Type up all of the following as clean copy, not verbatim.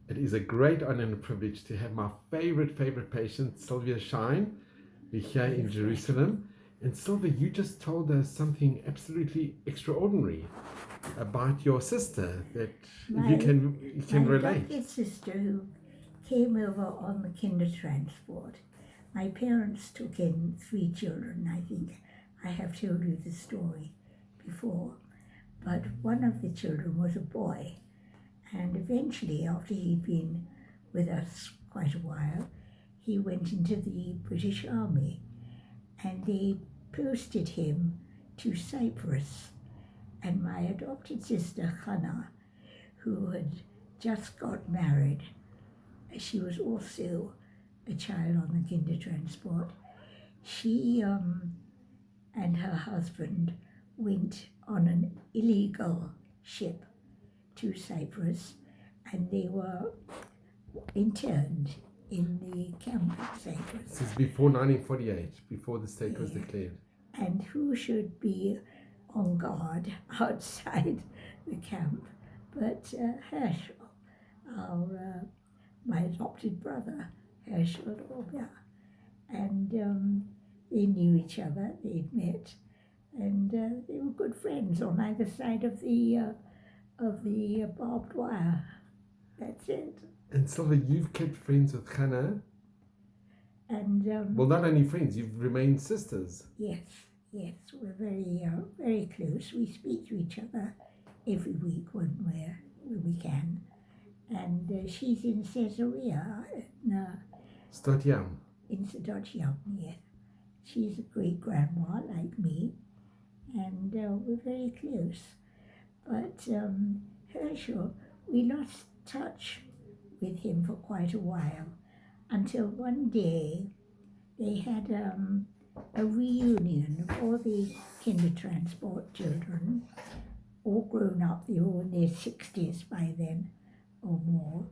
It is a great honor and a privilege to have my favorite patient, Sylvia Shine. We're here in Jerusalem. And Sylvia, you just told us something absolutely extraordinary about your sister that you can my relate. adopted sister who came over on the kinder transport. My parents took in 3 children, I think. I have told you the story before. But one of the children was a boy. And eventually, after he'd been with us quite a while, he went into the British Army. And they posted him to Cyprus. And my adopted sister, Hannah, who had just got married, she was also a child on the kinder transport. She and her husband went on an illegal ship to Cyprus, and they were interned in the camp at Cyprus. This is before 1948, before the state was declared. And who should be on guard outside the camp but Herschel, my adopted brother, Herschel Orbia. And they knew each other, they'd met, and they were good friends on either side of the barbed wire. That's it. And Sylvia, you've kept friends with Hannah. And well, not only friends, you've remained sisters. Yes, we're very close. We speak to each other every week when we can. And she's in Caesarea, Stotyam. In Stotyam, yes. She's a great grandma like me, and we're very close. But Herschel, we lost touch with him for quite a while, until one day they had a reunion of all the kinder transport children, all grown up. They were in their 60s by then or more.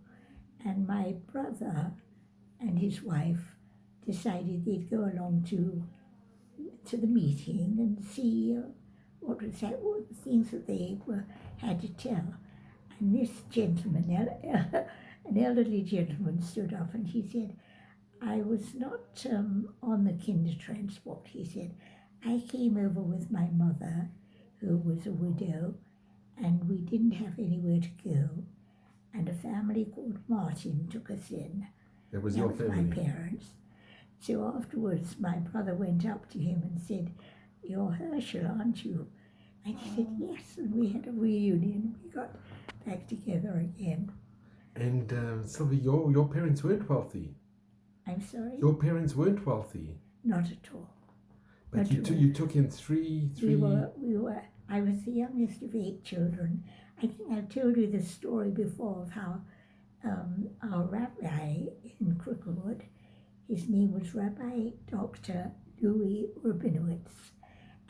And my brother and his wife decided they'd go along to the meeting and see what the things that they had to tell. And this gentleman, an elderly gentleman, stood up and he said, I was not on the kinder transport, he said. I came over with my mother, who was a widow, and we didn't have anywhere to go. And a family called Martin took us in. That was your family? My parents. So afterwards, my brother went up to him and said, you're Herschel, aren't you? And he said, yes. And we had a reunion. We got back together again. And Sylvia, your parents weren't wealthy. I'm sorry? Your parents weren't wealthy. Not at all. But you took in three. We were. I was the youngest of 8 children. I think I've told you this story before of how our rabbi in Cricklewood, his name was Rabbi Dr. Louis Rabinowitz,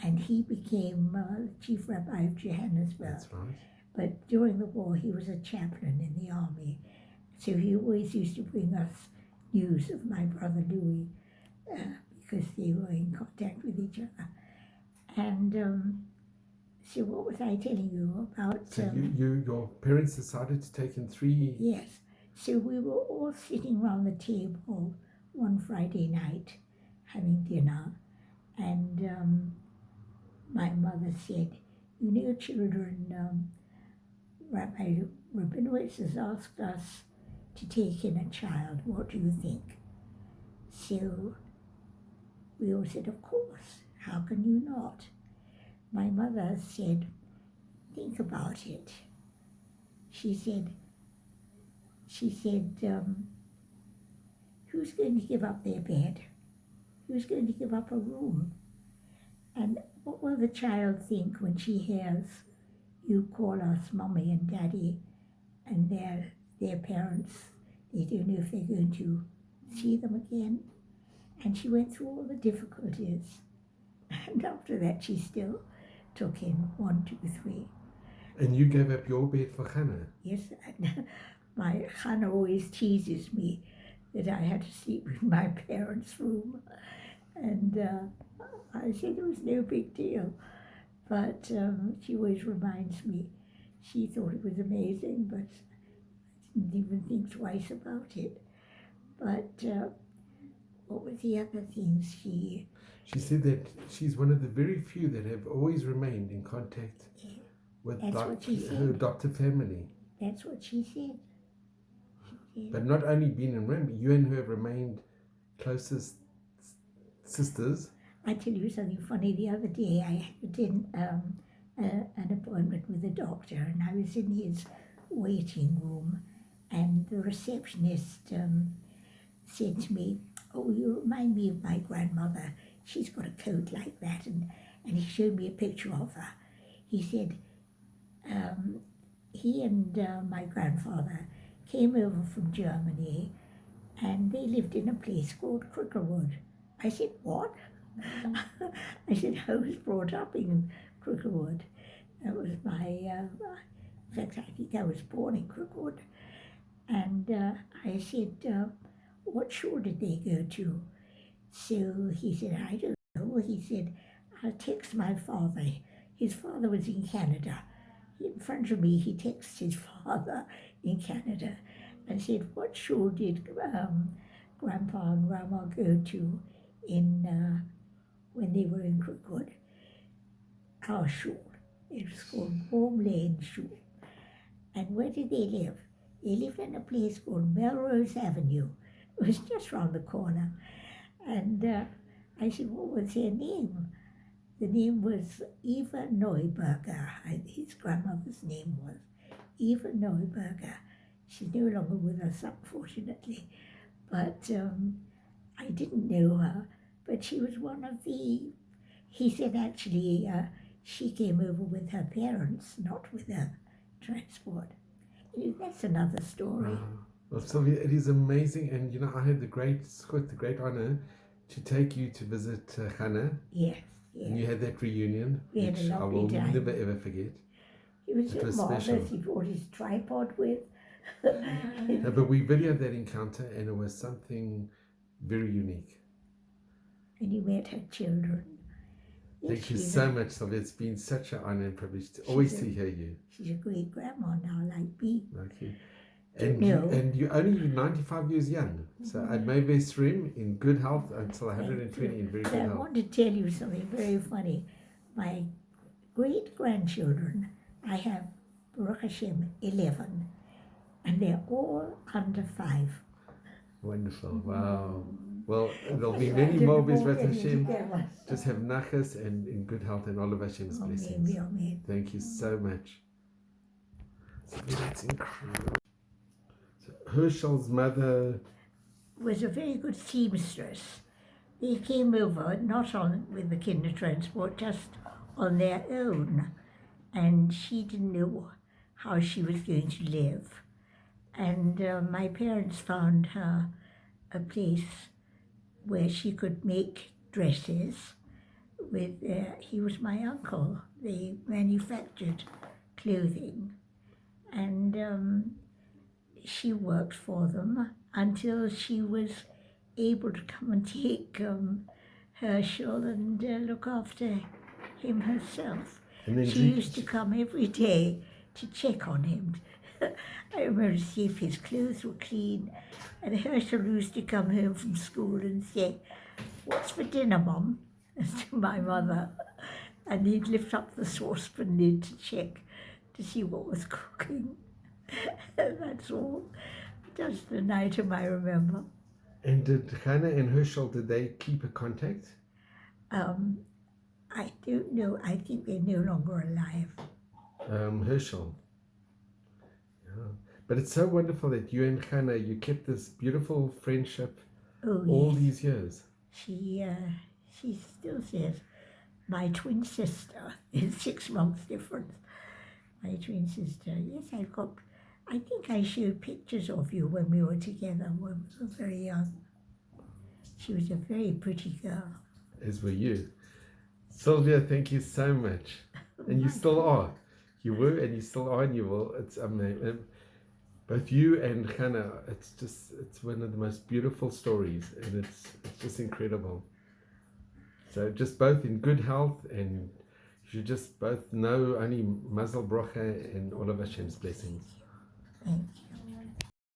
and he became the chief rabbi of Johannesburg. That's right. But during the war, he was a chaplain in the army, so he always used to bring us news of my brother Louis because they were in contact with each other. And so what was I telling you about? So your parents decided to take in 3... Yes. So we were all sitting around the table one Friday night having dinner, and my mother said, you know, children, Rabbi Rabinowitz has asked us to take in a child. What do you think? So we all said, of course. How can you not? My mother said, think about it. She said, who's going to give up their bed? Who's going to give up a room? And what will the child think when she hears you call us mommy and daddy, and their parents, they don't know if they're going to see them again? And she went through all the difficulties. And after that, she still took in 1, 2, 3. And you gave up your bed for Hannah? Yes. My Hannah always teases me that I had to sleep in my parents' room. And I said it was no big deal. But she always reminds me, she thought it was amazing, but didn't even think twice about it. But what were the other things she... She said that she's one of the very few that have always remained in contact with That's what she her said. adopted family. That's what she said. She But said, not only been in Rome, you and her have remained closest sisters. I tell you something funny. The other day I did an appointment with a doctor, and I was in his waiting room, and the receptionist said to me, "Oh, you remind me of my grandmother. She's got a coat like that." And he showed me a picture of her. He said he and my grandfather came over from Germany, and they lived in a place called Cricklewood. I said, "What?" I said, "I was brought up in Cricklewood. That was my, in fact, I think I was born in Cricklewood." And I said, "What shore did they go to?" So he said, "I don't know." He said, "I'll text my father." His father was in Canada. In front of me, he texts his father in Canada and said, "What shore did Grandpa and Grandma go to in when they were in Cricklewood?" Our shore. It was called Home Lane Shore. And where did they live? They lived in a place called Melrose Avenue. It was just round the corner. And I said, "What was their name?" The name was Eva Neuberger. His grandmother's name was Eva Neuberger. She's no longer with us, unfortunately. But I didn't know her. But she was one of the... He said actually she came over with her parents, not with her transport. That's another story. Well, Sylvia, it is amazing, and I had the great honor to take you to visit Hannah. Yes, yes. And you had that reunion, We had a which I lovely will time. never ever forget. He was It so was marvelous. special. He brought his tripod with. No, but we videoed that encounter, and it was something very unique. And you met her children. Yes, Thank you she's so much, Sylvia. It's been such an honor and privilege to always to hear you. She's a great grandma now, like me. Thank you. Don't know. And you're only 95 years young. So I may best rim in good health until Thank 120 you. in very But good I health. want to tell you something very funny. My great-grandchildren, I have, Baruch Hashem, 11. And they're all under 5. Wonderful. Wow. Well, there'll be I many didn't more know Bezrat any Hashem. together. Just have nachas and in good health and all of Hashem's blessings. Amen, amen. Thank you so much. So that's incredible. So Herschel's mother Was a very good seamstress. They came over not on with the kinder transport, just on their own, and she didn't know how she was going to live. And my parents found her a place where she could make dresses. With he was my uncle. They manufactured clothing, and she worked for them until she was able to come and take Herschel and look after him herself. and then She used to come every day to check on him. I remember to see if his clothes were clean. And Herschel used to come home from school and say, "What's for dinner, Mum?" to my mother. And he'd lift up the saucepan lid to check to see what was cooking. That's all. Just an item I remember. And did Hannah and Herschel, did they keep a contact? I don't know. I think they're no longer alive. Herschel. Yeah. But it's so wonderful that you and Hannah, you kept this beautiful friendship all yes. these years. She still says, "My twin sister," is 6 months difference. My twin sister. Yes, I think I showed pictures of you when we were together when we were very young. She was a very pretty girl. As were you. Sylvia, thank you so much. And you still are. You were and you still are and you will. It's amazing. Both you and Hannah, it's one of the most beautiful stories, and it's just incredible. So just both in good health, and you should just both know only Mazel Bracha and all of Hashem's blessings. Thank you.